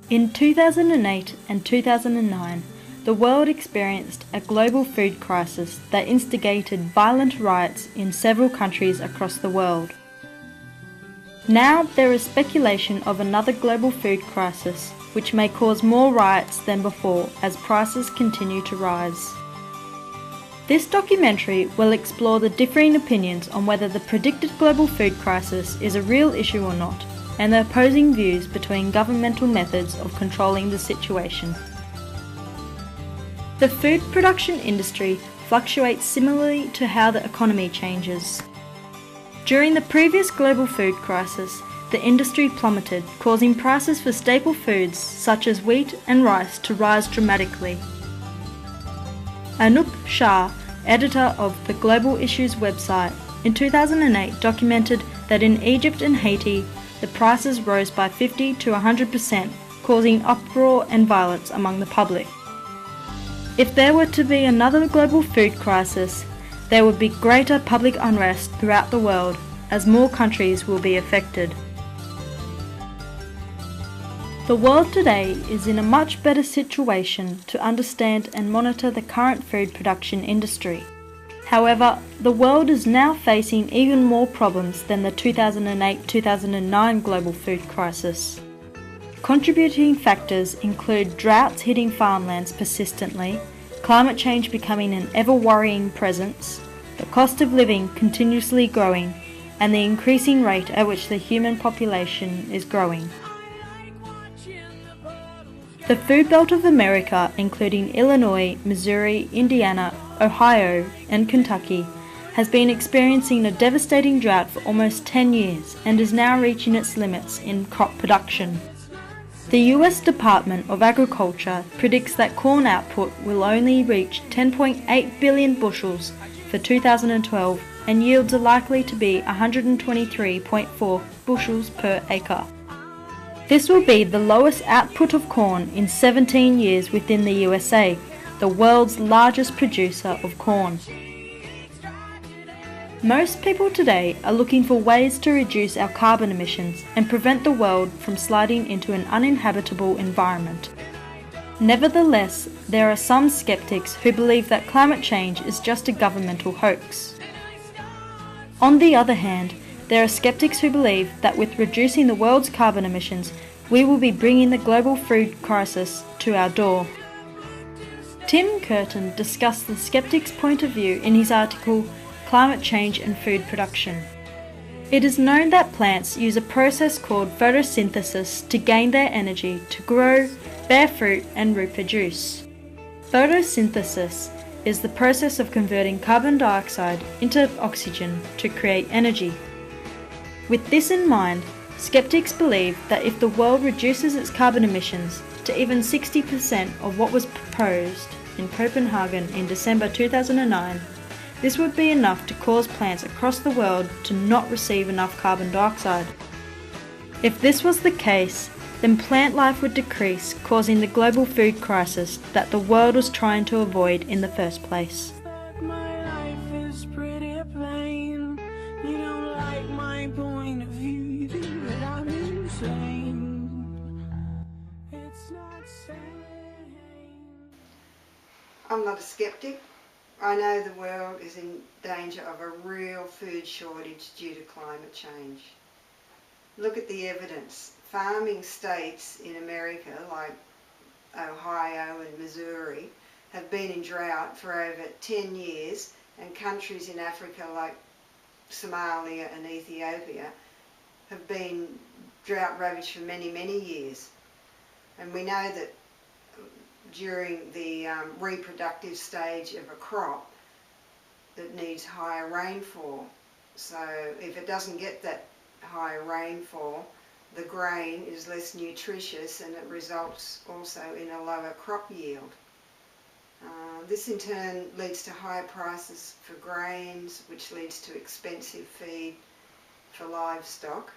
In 2008 and 2009, the world experienced a global food crisis that instigated violent riots in several countries across the world. Now there is speculation of another global food crisis, which may cause more riots than before as prices continue to rise. This documentary will explore the differing opinions on whether the predicted global food crisis is a real issue or not, and the opposing views between governmental methods of controlling the situation. The food production industry fluctuates similarly to how the economy changes. During the previous global food crisis, the industry plummeted, causing prices for staple foods such as wheat and rice to rise dramatically. Anup Shah, editor of the Global Issues website, in 2008 documented that in Egypt and Haiti, the prices rose by 50 to 100%, causing uproar and violence among the public. If there were to be another global food crisis, there would be greater public unrest throughout the world, as more countries will be affected. The world today is in a much better situation to understand and monitor the current food production industry. However, the world is now facing even more problems than the 2008-2009 global food crisis. Contributing factors include droughts hitting farmlands persistently, climate change becoming an ever-worrying presence, the cost of living continuously growing, and the increasing rate at which the human population is growing. The food belt of America, including Illinois, Missouri, Indiana, Ohio, and Kentucky, has been experiencing a devastating drought for almost 10 years and is now reaching its limits in crop production. The US Department of Agriculture predicts that corn output will only reach 10.8 billion bushels for 2012, and yields are likely to be 123.4 bushels per acre. This will be the lowest output of corn in 17 years within the USA, the world's largest producer of corn. Most people today are looking for ways to reduce our carbon emissions and prevent the world from sliding into an uninhabitable environment. Nevertheless, there are some skeptics who believe that climate change is just a governmental hoax. On the other hand, there are skeptics who believe that with reducing the world's carbon emissions, we will be bringing the global food crisis to our door. Tim Curtin discussed the skeptic's point of view in his article, Climate Change and Food Production. It is known that plants use a process called photosynthesis to gain their energy to grow, bear fruit, and reproduce. Photosynthesis is the process of converting carbon dioxide into oxygen to create energy. With this in mind, skeptics believe that if the world reduces its carbon emissions to even 60% of what was proposed in Copenhagen in December 2009, this would be enough to cause plants across the world to not receive enough carbon dioxide. If this was the case, then plant life would decrease, causing the global food crisis that the world was trying to avoid in the first place. I'm not a skeptic. I know the world is in danger of a real food shortage due to climate change. Look at the evidence. Farming states in America like Ohio and Missouri have been in drought for over 10 years, and countries in Africa like Somalia and Ethiopia have been drought ravaged for many, many years. And we know that during the reproductive stage of a crop that needs higher rainfall. So if it doesn't get that higher rainfall, the grain is less nutritious and it results also in a lower crop yield. This in turn leads to higher prices for grains, which leads to expensive feed for livestock.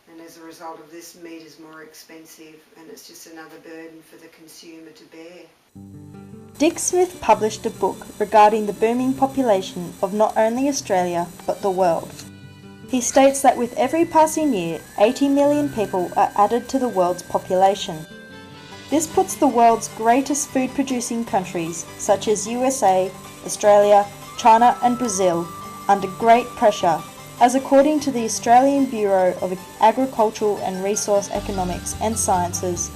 And as a result of this, meat is more expensive, and it's just another burden for the consumer to bear. Dick Smith published a book regarding the booming population of not only Australia but the world. He states that with every passing year, 80 million people are added to the world's population. This puts the world's greatest food-producing countries, such as USA, Australia, China and Brazil, under great pressure, as according to the Australian Bureau of Agricultural and Resource Economics and Sciences,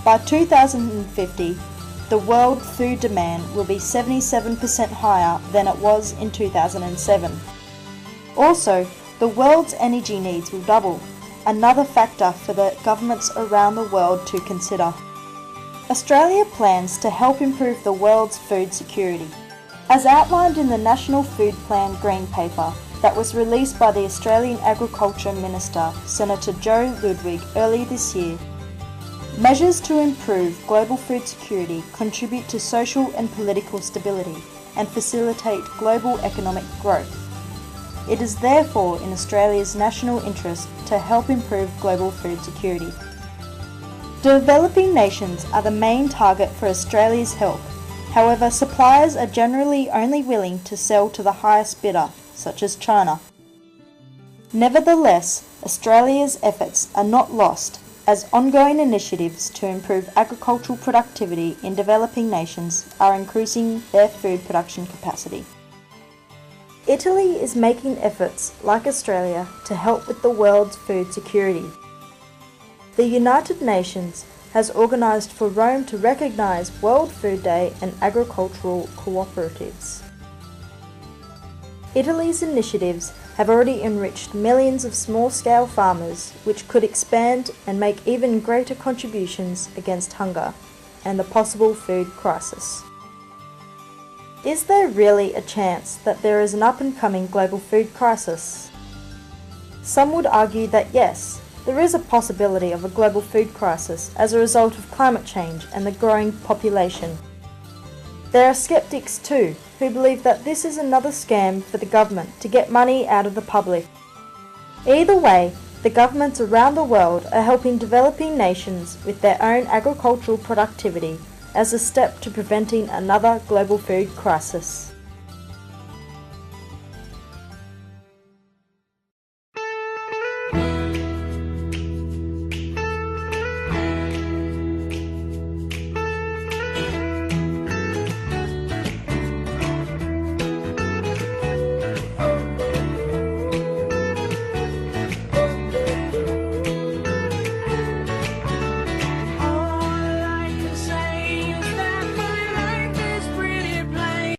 by 2050, the world food demand will be 77% higher than it was in 2007. Also, the world's energy needs will double, another factor for the governments around the world to consider. Australia plans to help improve the world's food security. As outlined in the National Food Plan Green Paper that was released by the Australian Agriculture Minister, Senator Joe Ludwig, early this year, measures to improve global food security contribute to social and political stability and facilitate global economic growth. It is therefore in Australia's national interest to help improve global food security. Developing nations are the main target for Australia's help. However, suppliers are generally only willing to sell to the highest bidder, such as China. Nevertheless, Australia's efforts are not lost, as ongoing initiatives to improve agricultural productivity in developing nations are increasing their food production capacity. Italy is making efforts, like Australia, to help with the world's food security. The United Nations has organised for Rome to recognise World Food Day and agricultural cooperatives. Italy's initiatives have already enriched millions of small-scale farmers, which could expand and make even greater contributions against hunger and the possible food crisis. Is there really a chance that there is an up-and-coming global food crisis? Some would argue that yes, there is a possibility of a global food crisis as a result of climate change and the growing population. There are skeptics too, who believe that this is another scam for the government to get money out of the public. Either way, the governments around the world are helping developing nations with their own agricultural productivity as a step to preventing another global food crisis.